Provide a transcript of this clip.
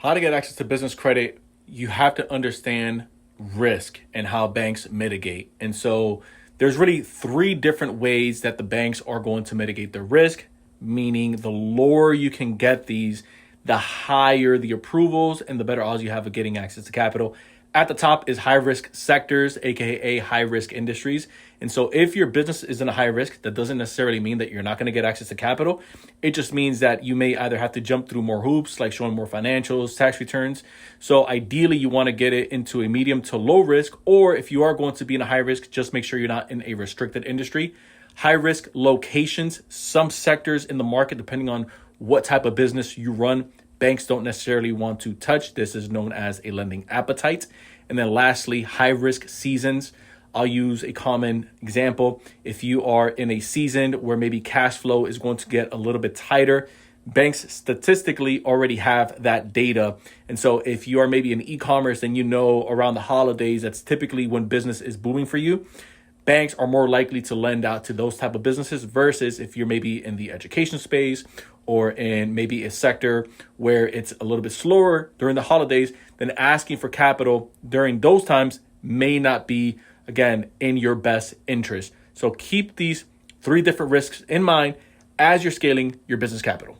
How to get access to business credit, you have to understand risk and how banks mitigate. And so there's really three different ways that the banks are going to mitigate the risk, meaning the lower you can get these, the higher the approvals and the better odds you have of getting access to capital. At the top is high risk sectors, aka high risk industries. And so if your business is in a high risk, that doesn't necessarily mean that you're not going to get access to capital. It just means that you may either have to jump through more hoops, like showing more financials, tax returns. So ideally, you want to get it into a medium to low risk, or if you are going to be in a high risk, just make sure you're not in a restricted industry. High risk locations, some sectors in the market, depending on what type of business you run, banks don't necessarily want to touch. This is known as a lending appetite. And then lastly, high risk seasons. I'll use a common example. If you are in a season where maybe cash flow is going to get a little bit tighter, banks statistically already have that data. And so if you are maybe in e-commerce, then you know around the holidays, that's typically when business is booming for you. Banks are more likely to lend out to those type of businesses versus if you're maybe in the education space or in maybe a sector where it's a little bit slower during the holidays, then asking for capital during those times may not be, again, in your best interest. So keep these three different risks in mind as you're scaling your business capital.